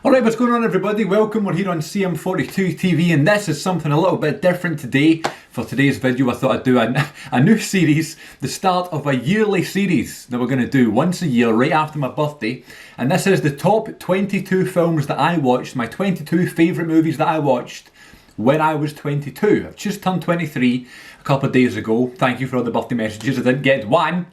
Alright, what's going on everybody? Welcome, we're here on Cm42TV and this is something a little bit different today. For today's video I thought I'd do a new series, the start of a yearly series that we're going to do once a year right after my birthday. And this is the top 22 films that I watched, my 22 favourite movies that I watched when I was 22. I've just turned 23 a couple of days ago. Thank you for all the birthday messages, I didn't get one.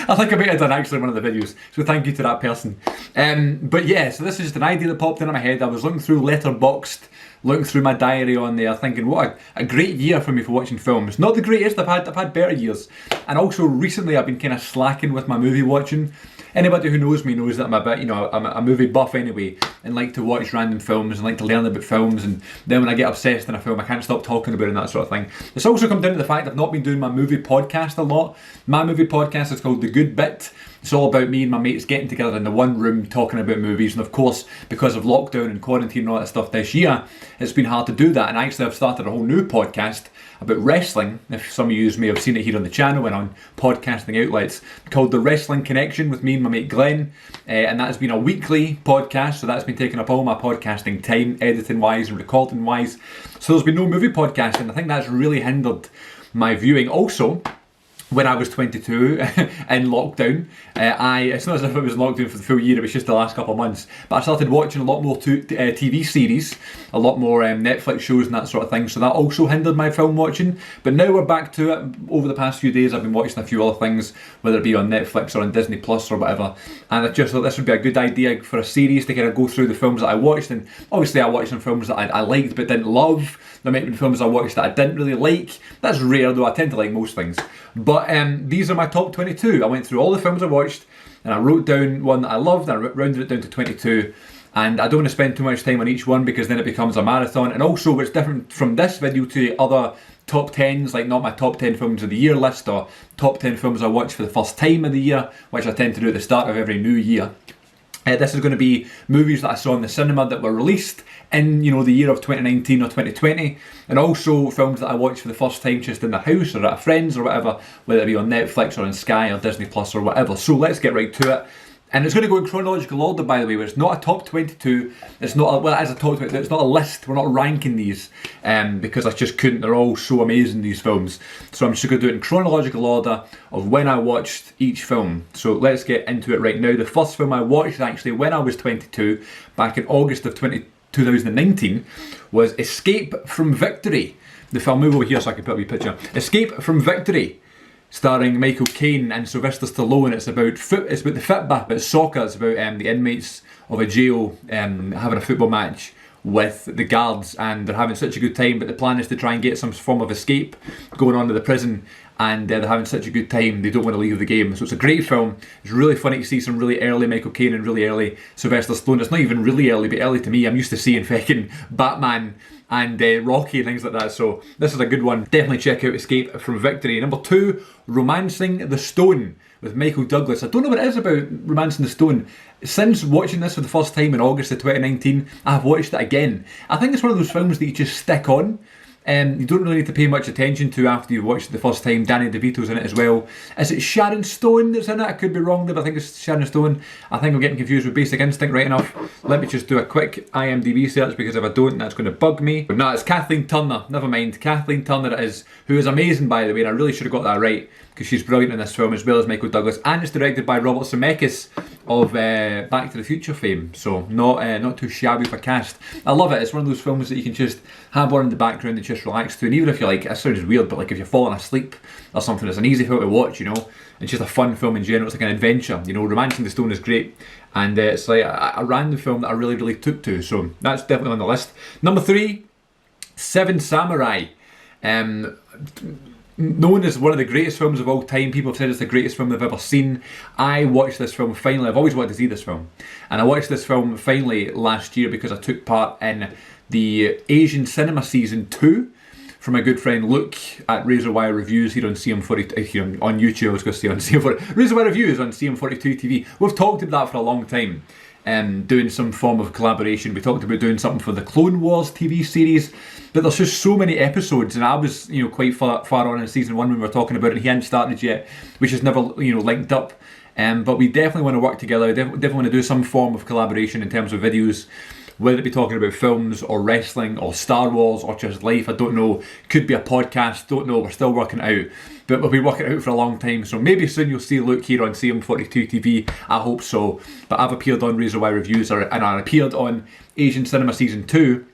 I think I might have done actually one of the videos, so thank you to that person. But yeah, so this is just an idea that popped into my head. I was looking through Letterboxd, looking through my diary on there, thinking what a great year for me for watching films. Not the greatest, I've had better years. And also recently I've been kind of slacking with my movie watching. Anybody who knows me knows that I'm a bit, I'm a movie buff anyway, and like to watch random films and like to learn about films, and then when I get obsessed in a film I can't stop talking about it and that sort of thing. It's also come down to the fact I've not been doing my movie podcast a lot. My movie podcast is called The Good Bit. It's all about me and my mates getting together in the one room talking about movies, and of course because of lockdown and quarantine and all that stuff this year it's been hard to do that, and actually I've started a whole new podcast about wrestling. If some of you may have seen it here on the channel and on podcasting outlets, called The Wrestling Connection with me and my mate Glenn, and that has been a weekly podcast, so that's been taking up all my podcasting time, editing wise and recording wise, so there's been no movie podcast, and I think that's really hindered my viewing. Also, when I was 22 in lockdown, it's not as if it was lockdown for the full year, it was just the last couple of months, but I started watching a lot more TV series, a lot more Netflix shows and that sort of thing, so that also hindered my film watching. But now we're back to it. Over the past few days I've been watching a few other things, whether it be on Netflix or on Disney Plus or whatever, and I just thought this would be a good idea for a series to kind of go through the films that I watched. And obviously I watched some films that I liked but didn't love. There might have been films I watched that I didn't really like. That's rare though, I tend to like most things. But these are my top 22. I went through all the films I watched and I wrote down one that I loved and I rounded it down to 22. And I don't want to spend too much time on each one because then it becomes a marathon. And also what's different from this video to other top 10s, like not my top 10 films of the year list or top 10 films I watched for the first time of the year, which I tend to do at the start of every new year. This is going to be movies that I saw in the cinema that were released in, the year of 2019 or 2020, and also films that I watched for the first time just in the house or at a friend's or whatever, whether it be on Netflix or on Sky or Disney Plus or whatever. So let's get right to it. And it's going to go in chronological order, by the way, but it's not a top 22, it's not it is a top 22, it's not a list, we're not ranking these, because I just couldn't, they're all so amazing, these films. So I'm just going to do it in chronological order of when I watched each film. So let's get into it right now. The first film I watched actually when I was 22, back in August of 2019, was Escape from Victory. The film, move over here so I can put a wee picture. Escape from Victory, starring Michael Caine and Sylvester Stallone. It's about the football, it's soccer. It's about the inmates of a jail having a football match with the guards, and they're having such a good time, but the plan is to try and get some form of escape going on to the prison, and they're having such a good time they don't want to leave the game. So it's a great film. It's really funny to see some really early Michael Caine and really early Sylvester Stallone. It's not even really early, but early to me. I'm used to seeing fucking Batman and Rocky and things like that, so this is a good one. Definitely check out Escape from Victory. Number 2, Romancing the Stone with Michael Douglas. I don't know what it is about Romancing the Stone. Since watching this for the first time in August of 2019, I've watched it again. I think it's one of those films that you just stick on. You don't really need to pay much attention to after you've watched it the first time. Danny DeVito's in it as well. Is it Sharon Stone that's in it? I could be wrong there, but I think it's Sharon Stone. I think I'm getting confused with Basic Instinct right enough. Let me just do a quick IMDb search, because if I don't, that's going to bug me. But no, it's Kathleen Turner. Never mind. Kathleen Turner it is, who is amazing, by the way, and I really should have got that right, because she's brilliant in this film, as well as Michael Douglas, and it's directed by Robert Zemeckis of Back to the Future fame, so not too shabby for cast. I love it. It's one of those films that you can just have on in the background and just relax to, and even if you're like, that sounds weird, but like if you're falling asleep or something, it's an easy film to watch, It's just a fun film in general. It's like an adventure, Romancing the Stone is great, and it's like a random film that I really, really took to, so that's definitely on the list. Number 3, Seven Samurai. Known as one of the greatest films of all time. People have said it's the greatest film they've ever seen. I watched this film finally. I've always wanted to see this film, and I watched this film finally last year because I took part in the Asian Cinema Season 2 from my good friend Luke at Razor Wire Reviews here on CM42, on YouTube. I was going to say on CM42, Razor Wire Reviews on CM42TV. We've talked about that for a long time. Doing some form of collaboration. We talked about doing something for the Clone Wars TV series, but there's just so many episodes, and I was quite far on in season 1 when we were talking about it, and he hadn't started yet, which has never linked up But we definitely want to work together. We definitely want to do some form of collaboration in terms of videos, whether it be talking about films or wrestling or Star Wars or just life. I don't know. Could be a podcast. Don't know. We're still working it out. But we'll be working it out for a long time. So maybe soon you'll see Luke here on Cm42TV. I hope so. But I've appeared on Razor Wire Reviews, and I appeared on Asian Cinema Season 2.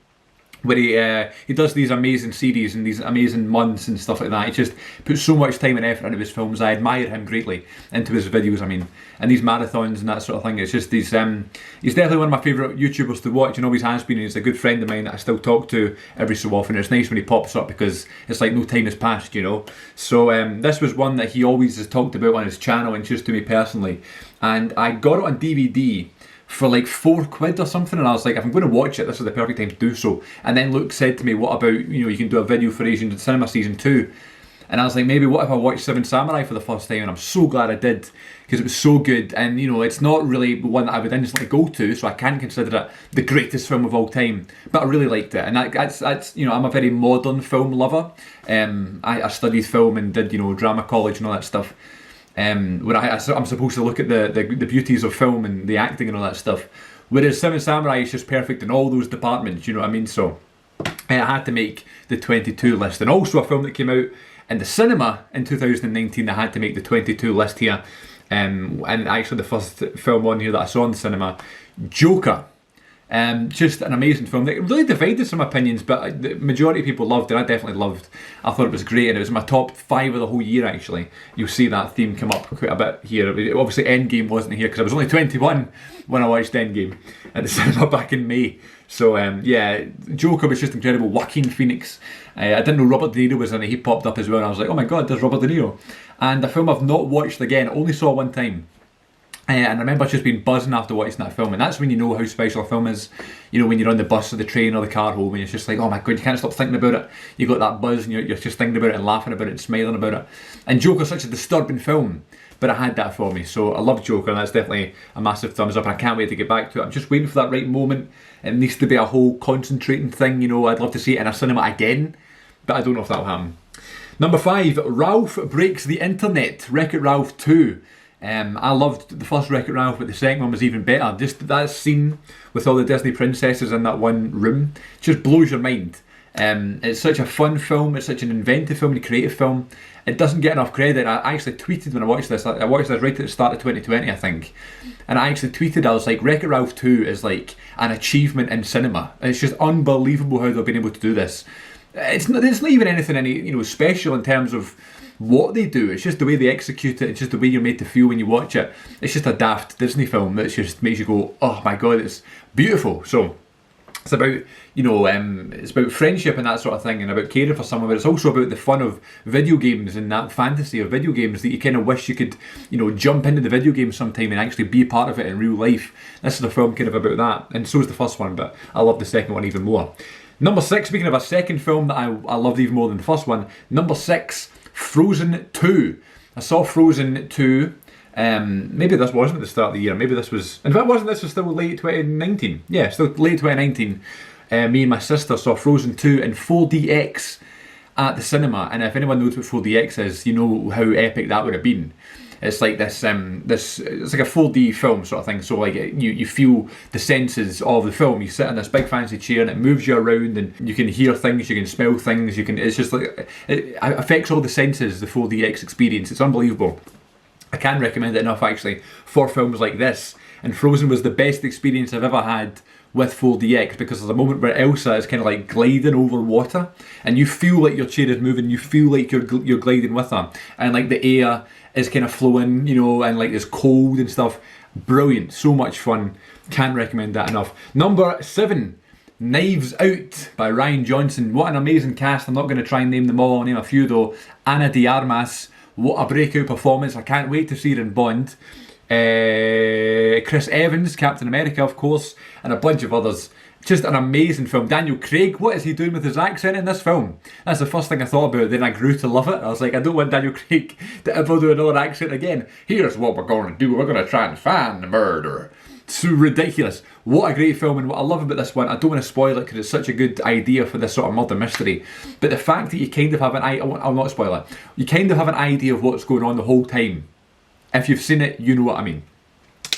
Where he does these amazing series and these amazing months and stuff like that. He just puts so much time and effort into his films. I admire him greatly, into his videos, I mean, and these marathons and that sort of thing. It's just he's definitely one of my favourite YouTubers to watch, and always has been. He's a good friend of mine that I still talk to every so often. It's nice when he pops up because it's like no time has passed, you know. So this was one that he always has talked about on his channel, and just to me personally. And I got it on DVD for like £4 or something, and I was like, if I'm going to watch it, this is the perfect time to do so. And then Luke said to me, what about, you know, you can do a video for Asian Cinema Season 2. And I was like, maybe what if I watched Seven Samurai for the first time? And I'm so glad I did, because it was so good. And you know, it's not really one that I would instantly go to, so I can't consider it the greatest film of all time, but I really liked it. And that's you know, I'm a very modern film lover. I studied film and did, you know, drama college and all that stuff. Where I'm supposed to look at the beauties of film and the acting and all that stuff, whereas Seven Samurai is just perfect in all those departments, you know what I mean? So I had to make the 22 list. And also a film that came out in the cinema in 2019 that had to make the 22 list here, and actually the first film on here that I saw in the cinema, Joker. Just an amazing film. It really divided some opinions, but the majority of people loved it. I definitely loved. I thought it was great, and it was my top 5 of the whole year. Actually, you'll see that theme come up quite a bit here. Obviously, Endgame wasn't here because I was only 21 when I watched Endgame at the cinema back in May. So yeah, Joker was just incredible. Joaquin Phoenix. I didn't know Robert De Niro was in it. He popped up as well, and I was like, oh my god, there's Robert De Niro. And a film I've not watched again. Only saw one time. And I remember just being buzzing after watching that film, and that's when you know how special a film is. You know, when you're on the bus or the train or the car home, and it's just like, oh my god, you can't stop thinking about it. You got that buzz, and you're just thinking about it and laughing about it and smiling about it. And Joker's such a disturbing film, but it had that for me. So I love Joker, and that's definitely a massive thumbs up, and I can't wait to get back to it. I'm just waiting for that right moment. It needs to be a whole concentrating thing, you know. I'd love to see it in a cinema again, but I don't know if that'll happen. Number 5, Ralph Breaks the Internet, WreckIt Ralph 2. I loved the first WreckIt Ralph, but the second one was even better. Just that scene with all the Disney princesses in that one room just blows your mind. It's such a fun film, it's such an inventive film and a creative film. It doesn't get enough credit. I actually tweeted when I watched this. I watched this right at the start of 2020, I think. And I actually tweeted, I was like, WreckIt Ralph 2 is like an achievement in cinema. It's just unbelievable how they've been able to do this. It's not even anything you know, special in terms of what they do. It's just the way they execute it. It's just the way you're made to feel when you watch it. It's just a daft Disney film that just makes you go, oh my god, it's beautiful. So it's about, you know, it's about friendship and that sort of thing, and about caring for someone, but it's also about the fun of video games and that fantasy of video games that you kind of wish you could, you know, jump into the video game sometime and actually be a part of it in real life. This is a film kind of about that, and so is the first one, but I love the second one even more. Number 6, speaking of a second film that I loved even more than the first one, number 6, Frozen 2. I saw Frozen 2, maybe this wasn't at the start of the year, maybe this was, in fact this was still late 2019, yeah, still late 2019. Me and my sister saw Frozen 2 in 4DX at the cinema, and if anyone knows what 4DX is, you know how epic that would have been. It's like this it's like a 4D film sort of thing, so like you feel the senses of the film. You sit in this big fancy chair and it moves you around, and you can hear things, you can smell things, it's just like, it affects all the senses, the 4DX experience. It's unbelievable. I can't recommend it enough actually for films like this, and Frozen was the best experience I've ever had with 4DX, because there's a moment where Elsa is kind of like gliding over water, and you feel like your chair is moving, you feel like you're gliding with her, and like the air is kind of flowing, you know, and like it's cold and stuff. Brilliant, so much fun. Can't recommend that enough. Number 7, Knives Out by Ryan Johnson. What an amazing cast. I'm not going to try and name them all. I'll name a few though. Ana de Armas, what a breakout performance. I can't wait to see her in Bond. Chris Evans, Captain America of course, and a bunch of others. Just an amazing film. Daniel Craig, what is he doing with his accent in this film? That's the first thing I thought about. Then I grew to love it. I was like, I don't want Daniel Craig to ever do another accent again. Here's what we're going to do. We're going to try and find the murderer. So ridiculous. What a great film, and what I love about this one, I don't want to spoil it because it's such a good idea for this sort of murder mystery, but the fact that you kind of have an idea, I'll not spoil it, you kind of have an idea of what's going on the whole time. If you've seen it, you know what I mean.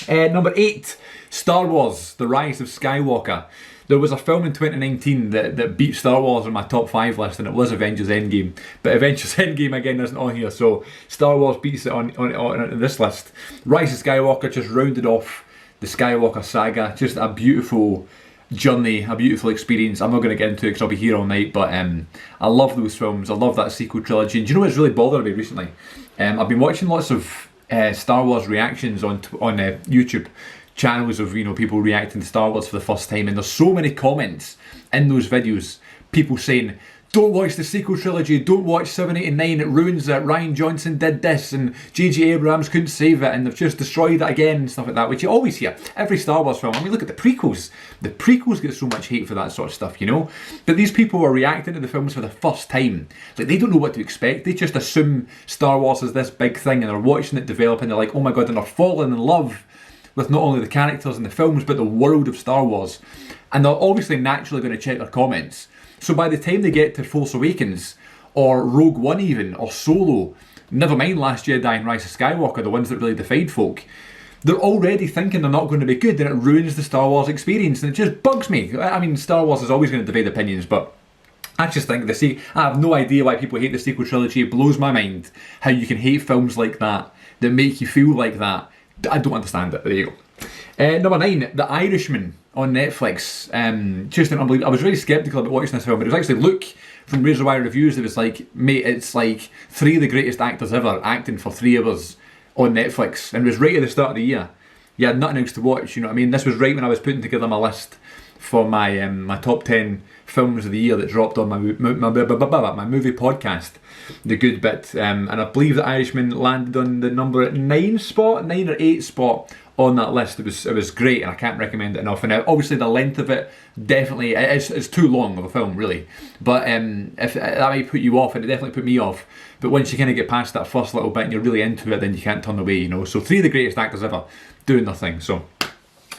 Number 8, Star Wars, The Rise of Skywalker. There was a film in 2019 that beat Star Wars on my top 5 list, and it was Avengers Endgame. But Avengers Endgame again isn't on here, so Star Wars beats it on this list. Rise of Skywalker just rounded off the Skywalker saga. Just a beautiful journey, a beautiful experience. I'm not going to get into it because I'll be here all night, but I love those films. I love that sequel trilogy. And do you know what's really bothered me recently? I've been watching lots of Star Wars reactions on YouTube channels of people reacting to Star Wars for the first time, and there's so many comments in those videos, people saying, don't watch the sequel trilogy, don't watch 7, 8 and 9, it ruins it, Rian Johnson did this and J.J. Abrams couldn't save it and they've just destroyed it again and stuff like that, which you always hear, every Star Wars film. I mean, look at the prequels get so much hate for that sort of stuff, but these people are reacting to the films for the first time, like they don't know what to expect, they just assume Star Wars is this big thing and they're watching it develop and they're like, oh my god, and they're falling in love with not only the characters in the films but the world of Star Wars, and they're obviously naturally going to check their comments. So by the time they get to Force Awakens or Rogue One even, or Solo, never mind Last Jedi and Rise of Skywalker, the ones that really defied folk, they're already thinking they're not going to be good, and it ruins the Star Wars experience, and it just bugs me. I mean, Star Wars is always going to divide opinions, but I just think I have no idea why people hate the sequel trilogy. It blows my mind how you can hate films like that make you feel like that. I don't understand it. There you go. Number 9, The Irishman on Netflix. Just an unbelievable. I was really sceptical about watching this film, but it was actually Luke from Razor Wire Reviews that was like, mate, it's like 3 of the greatest actors ever acting for 3 hours on Netflix, and it was right at the start of the year. You had nothing else to watch, you know what I mean? This was right when I was putting together my list for my my top 10 films of the year that dropped on my movie podcast, The Good Bit, and I believe The Irishman landed on the number 9 or 8 spot on that list. It was great, and I can't recommend it enough. And obviously the length of it, definitely, it's too long of a film, really. But if that might put you off, and it definitely put me off. But once you kind of get past that first little bit and you're really into it, then you can't turn away, So 3 of the greatest actors ever doing their thing, so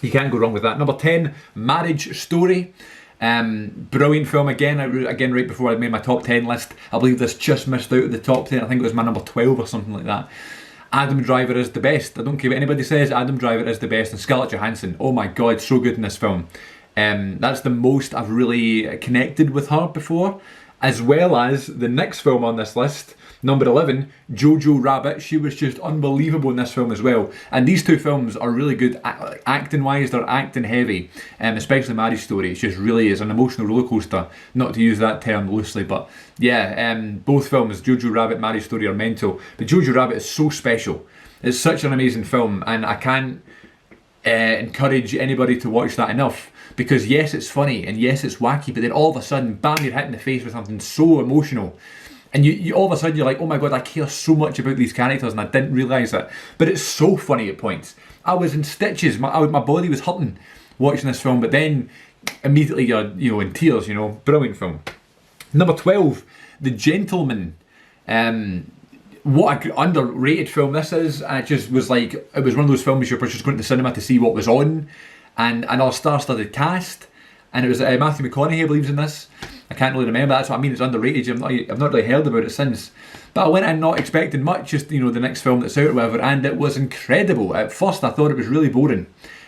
you can't go wrong with that. Number 10, Marriage Story. Brilliant film again right before I made my top 10 list. I believe this just missed out of the top 10. I think it was my number 12 or something like that. Adam Driver is the best. I don't care what anybody says, Adam Driver is the best. And Scarlett Johansson, oh my god, so good in this film. That's the most I've really connected with her before. As well as the next film on this list, number 11, Jojo Rabbit. She was just unbelievable in this film as well. And these 2 films are really good acting wise, they're acting heavy, especially Marriage Story. It just really is an emotional roller coaster, not to use that term loosely, but yeah, both films, Jojo Rabbit, Marriage Story, are mental. But Jojo Rabbit is so special. It's such an amazing film, and I can't encourage anybody to watch that enough. Because yes, it's funny, and yes, it's wacky, but then all of a sudden, bam, you're hit in the face with something so emotional. And you all of a sudden you're like, oh my god, I care so much about these characters and I didn't realise it. But it's so funny at points. I was in stitches, my body was hurting watching this film, but then immediately you're in tears, Brilliant film. Number 12, The Gentleman. What an underrated film this is. And it just was like, it was one of those films you're just going to the cinema to see what was on. And our star-studded cast, and it was Matthew McConaughey, I believe, in this. I can't really remember. That's what I mean. It's underrated. I've not really heard about it since. But I went in not expecting much. Just the next film that's out or whatever, and it was incredible. At first, I thought it was really boring,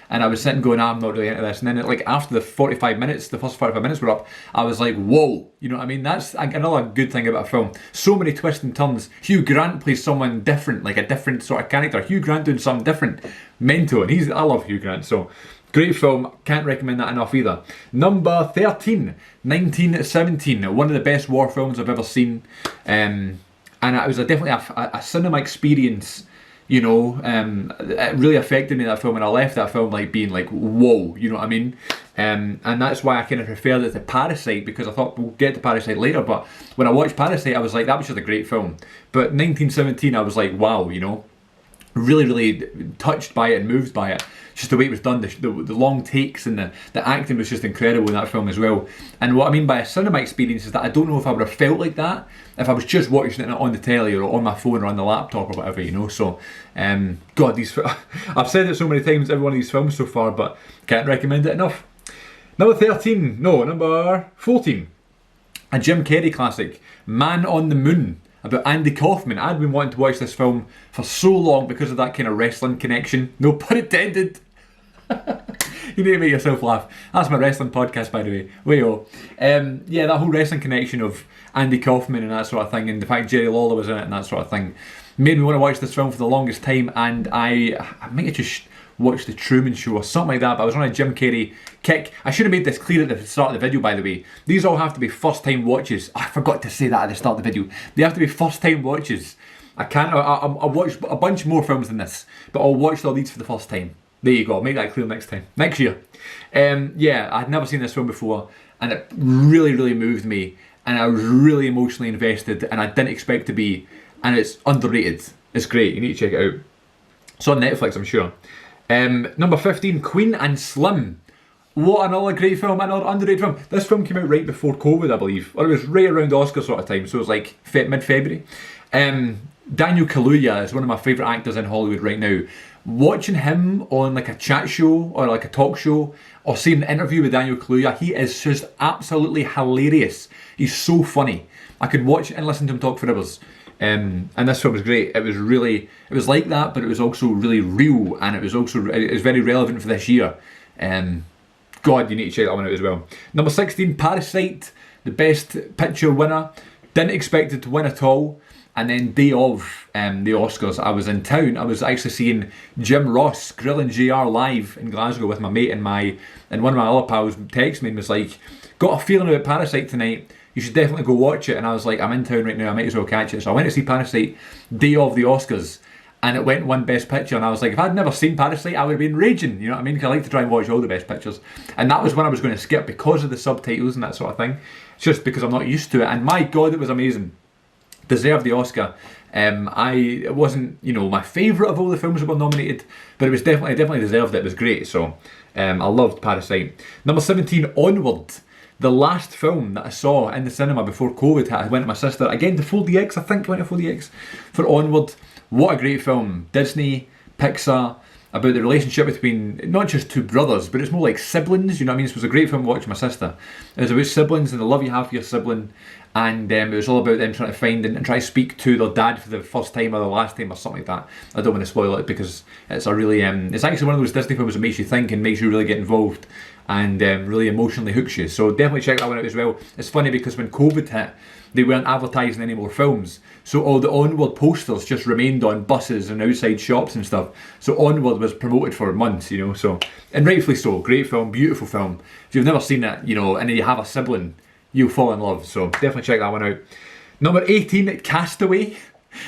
and I was sitting going, I'm not really into this. And then, after the 45 minutes, the first 45 minutes were up, I was like, whoa. You know what I mean? That's another good thing about a film. So many twists and turns. Hugh Grant plays someone different, like a different sort of character. Hugh Grant doing something different, mental, and I love Hugh Grant. So. Great film, can't recommend that enough either. Number 13, 1917, one of the best war films I've ever seen. And it was definitely a cinema experience, it really affected me, that film, and I left that film being like, whoa, you know what I mean? And that's why I kind of preferred it to Parasite, because I thought we'll get to Parasite later, but when I watched Parasite, I was like, that was just a great film. But 1917, I was like, wow, really, really touched by it and moved by it. Just the way it was done, the long takes, and the acting was just incredible in that film as well. And what I mean by a cinema experience is that I don't know if I would have felt like that if I was just watching it on the telly or on my phone or on the laptop or whatever, So, God, I've said it so many times, every one of these films so far, but can't recommend it enough. Number 14, no, number 14, a Jim Carrey classic, Man on the Moon. about Andy Kaufman. I'd been wanting to watch this film for so long because of that kind of wrestling connection. No pun intended. You need to make yourself laugh. That's my wrestling podcast, by the way. Way-oh. Yeah, that whole wrestling connection of Andy Kaufman and that sort of thing, and the fact Jerry Lawler was in it and that sort of thing, made me want to watch this film for the longest time. And I might have just watched The Truman Show or something like that, but I was on a Jim Carrey kick. I should have made this clear at the start of the video, by the way. These all have to be first time watches. I forgot to say that at the start of the video. They have to be first time watches. I'll watch a bunch more films than this, but I'll watch all these for the first time. There you go, I'll make that clear next time. Next year. Yeah, I'd never seen this film before, and it really, really moved me, and I was really emotionally invested, and I didn't expect to be, and it's underrated. It's great, you need to check it out. It's on Netflix, I'm sure. Number 15, Queen and Slim. What another great film, another underrated film. This film came out right before COVID, I believe, or it was right around Oscar sort of time, so it was like mid-February. Daniel Kaluuya is one of my favourite actors in Hollywood right now. Watching him on like a chat show or like a talk show or seeing an interview with Daniel Kaluuya, he is just absolutely hilarious. He's so funny. I could watch and listen to him talk for hours. And this film was great. It was like that, but it was also really real, and it was very relevant for this year. God, you need to check that one out as well. Number 16, Parasite, the best picture winner. Didn't expect it to win at all. And then day of the Oscars, I was in town. I was actually seeing Jim Ross grilling JR live in Glasgow with my mate, and one of my other pals texted me and was like, got a feeling about Parasite tonight, you should definitely go watch it. And I was like, I'm in town right now, I might as well catch it. So I went to see Parasite day of the Oscars, and it went won Best Picture, and I was like, if I'd never seen Parasite, I would have been raging, you know what I mean? Because I like to try and watch all the Best Pictures, and that was one I was going to skip because of the subtitles and that sort of thing. It's just because I'm not used to it, and my God, it was amazing. Deserved the Oscar. It wasn't, my favourite of all the films that were nominated, but it was definitely deserved it. It was great, so I loved Parasite. Number 17, Onward. The last film that I saw in the cinema before COVID hit. I went with my sister, again to 4DX, I think I went to 4DX for Onward. What a great film. Disney, Pixar, about the relationship between not just two brothers, but it's more like siblings, you know what I mean? It was a great film to watch with my sister. It was about siblings and the love you have for your sibling, and it was all about them trying to find and try to speak to their dad for the first time or the last time or something like that. I don't want to spoil it because it's a really, it's actually one of those Disney films that makes you think and makes you really get involved and really emotionally hooks you. So definitely check that one out as well. It's funny because when COVID hit, they weren't advertising any more films, so all the Onward posters just remained on buses and outside shops and stuff. So Onward was promoted for months, so, and rightfully so. Great film, beautiful film. If you've never seen it, and then you have a sibling, you'll fall in love, so definitely check that one out. Number 18, Castaway.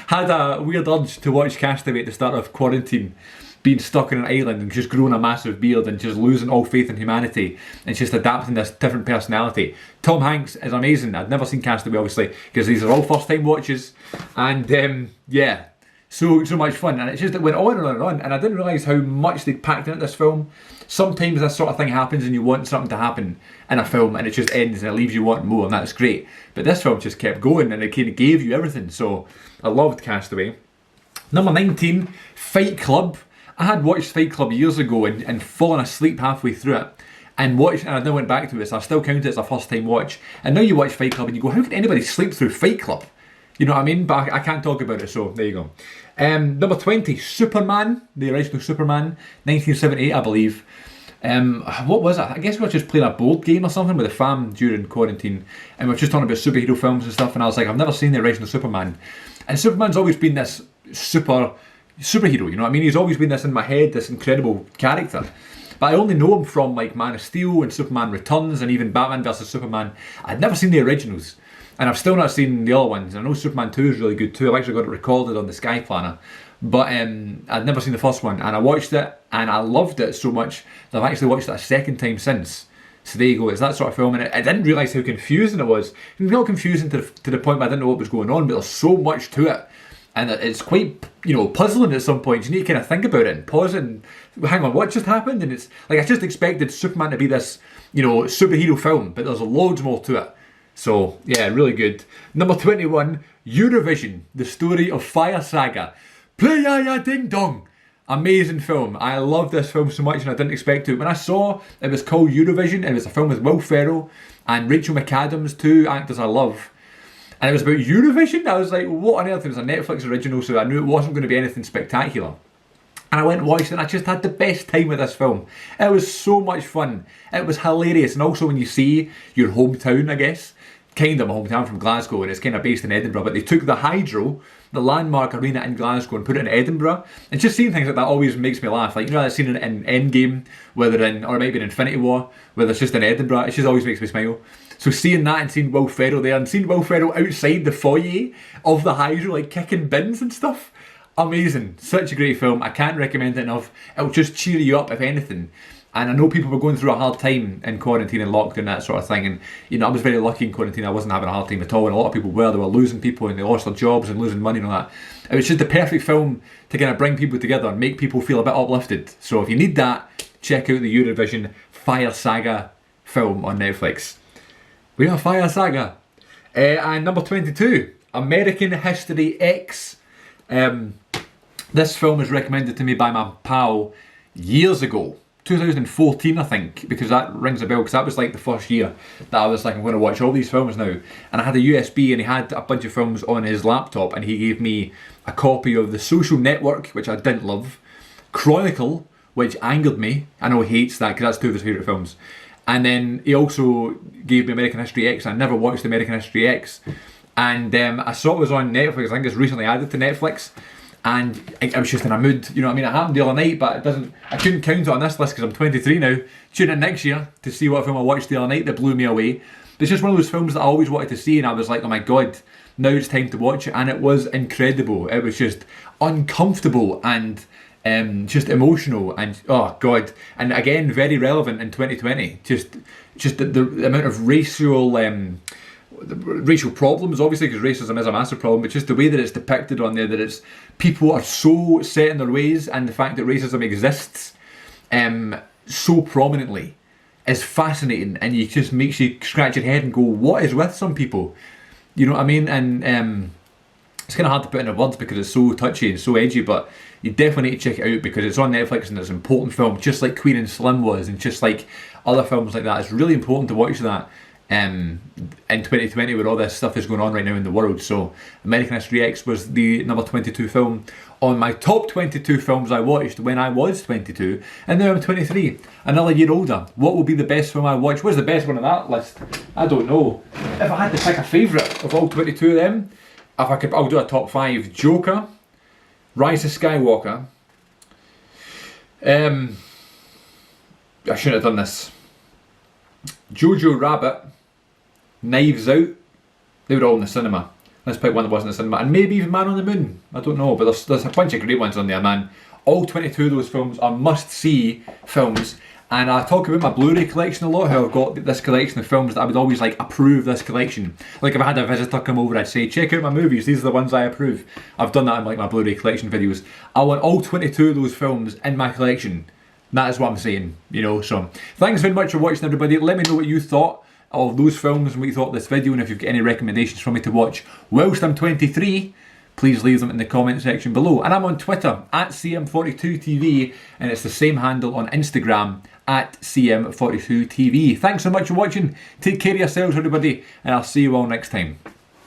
Had a weird urge to watch Castaway at the start of quarantine, being stuck in an island and just growing a massive beard and just losing all faith in humanity and just adapting this different personality. Tom Hanks is amazing. I'd never seen Castaway, obviously, because these are all first time watches, and yeah, so much fun. And it's just, it went on and on and on, and I didn't realise how much they'd packed into this film. Sometimes this sort of thing happens and you want something to happen in a film and it just ends and it leaves you wanting more, and that's great. But this film just kept going and it kind of gave you everything, so I loved Castaway. Number 19, Fight Club. I had watched Fight Club years ago and fallen asleep halfway through it, and I now went back to it, so I still count it as a first time watch. And now you watch Fight Club and you go, how can anybody sleep through Fight Club? You know what I mean? But I can't talk about it, so there you go. Number 20, Superman, the original Superman, 1978 I believe. What was it? I guess we were just playing a board game or something with the fam during quarantine, and we were just talking about superhero films and stuff, and I was like, I've never seen the original Superman. And Superman's always been this superhero, you know what I mean? He's always been this in my head, this incredible character. But I only know him from like Man of Steel and Superman Returns and even Batman vs Superman. I'd never seen the originals, and I've still not seen the other ones. I know Superman 2 is really good too. I've actually got it recorded on the Sky Planner. But I'd never seen the first one, and I watched it and I loved it so much that I've actually watched it a second time since. So there you go, it's that sort of film, and I didn't realise how confusing it was. It was not confusing to the point where I didn't know what was going on, but there's so much to it. And it's quite, puzzling at some points. You need to kind of think about it and pause it and hang on, what just happened? And it's like, I just expected Superman to be this, superhero film, but there's loads more to it. So yeah, really good. Number 21, Eurovision, the story of Fire Saga. Play ya ding dong. Amazing film. I love this film so much and I didn't expect to. When I saw it was called Eurovision, and it was a film with Will Ferrell and Rachel McAdams, two actors I love, And it was about Eurovision. I was like, what on earth? It was a Netflix original, so I knew it wasn't going to be anything spectacular. And I went and watched it, and I just had the best time with this film. It was so much fun. It was hilarious. And also when you see your hometown, I guess, kind of my hometown from Glasgow, and it's kind of based in Edinburgh, but they took the Hydro, the landmark arena in Glasgow, and put it in Edinburgh. And just seeing things like that always makes me laugh. Like, you know, that scene in Endgame, or it might be in Infinity War, where it's just in Edinburgh, it just always makes me smile. So seeing that and seeing Will Ferrell there, and seeing Will Ferrell outside the foyer of the Hydro, like kicking bins and stuff, amazing. Such a great film. I can't recommend it enough. It'll just cheer you up, if anything. And I know people were going through a hard time in quarantine and lockdown, that sort of thing. And, you know, I was very lucky in quarantine. I wasn't having a hard time at all. And a lot of people were. They were losing people and they lost their jobs and losing money and all that. It was just the perfect film to kind of bring people together and make people feel a bit uplifted. So if you need that, check out the Eurovision Fire Saga film on Netflix. We are Fire Saga. And number 22, American History X. This film was recommended to me by my pal years ago, 2014 I think, because that rings a bell, because that was like the first year that I was like, I'm going to watch all these films now. And I had a USB and he had a bunch of films on his laptop, and he gave me a copy of The Social Network, which I didn't love, Chronicle, which angered me. I know he hates that because that's two of his favourite films. And then he also gave me American History X. I never watched American History X. And I saw it was on Netflix. I think it's recently added to Netflix. And I was just in a mood, you know what I mean? It happened the other night, but I couldn't count it on this list because I'm 23 now. Tune in next year to see what film I watched the other night that blew me away. It's just one of those films that I always wanted to see, and I was like, oh my god, now it's time to watch it. And it was incredible. It was just uncomfortable and just emotional, and oh god, and again very relevant in 2020. Just the amount of racial problems, obviously, because racism is a massive problem, but just the way that it's depicted on there, that it's people are so set in their ways, and the fact that racism exists so prominently is fascinating, and it just makes you scratch your head and go, what is with some people? You know what I mean? And it's kind of hard to put into words because it's so touchy and so edgy, but you definitely need to check it out because it's on Netflix and it's an important film, just like Queen and Slim was, and just like other films like that. It's really important to watch that in 2020 where all this stuff is going on right now in the world. So American History X was the number 22 film on my top 22 films I watched when I was 22, and now I'm 23, another year older. What will be the best film I watched? What's the best one on that list? I don't know. If I had to pick a favourite of all 22 of them, I'll do a top 5. Joker, Rise of Skywalker. I shouldn't have done this. Jojo Rabbit, Knives Out. They were all in the cinema. Let's pick one that wasn't in the cinema. And maybe even Man on the Moon. I don't know, but there's a bunch of great ones on there, man. All 22 of those films are must-see films. And I talk about my Blu-ray collection a lot, how I've got this collection of films that I would always like approve this collection. Like if I had a visitor come over, I'd say, check out my movies, these are the ones I approve. I've done that in like my Blu-ray collection videos. I want all 22 of those films in my collection. That is what I'm saying, you know. So thanks very much for watching, everybody. Let me know what you thought of those films and what you thought of this video, and if you've got any recommendations for me to watch whilst I'm 23, please leave them in the comment section below. And I'm on Twitter at Cm42TV, and it's the same handle on Instagram at Cm42TV. Thanks so much for watching. Take care of yourselves, everybody, and I'll see you all next time.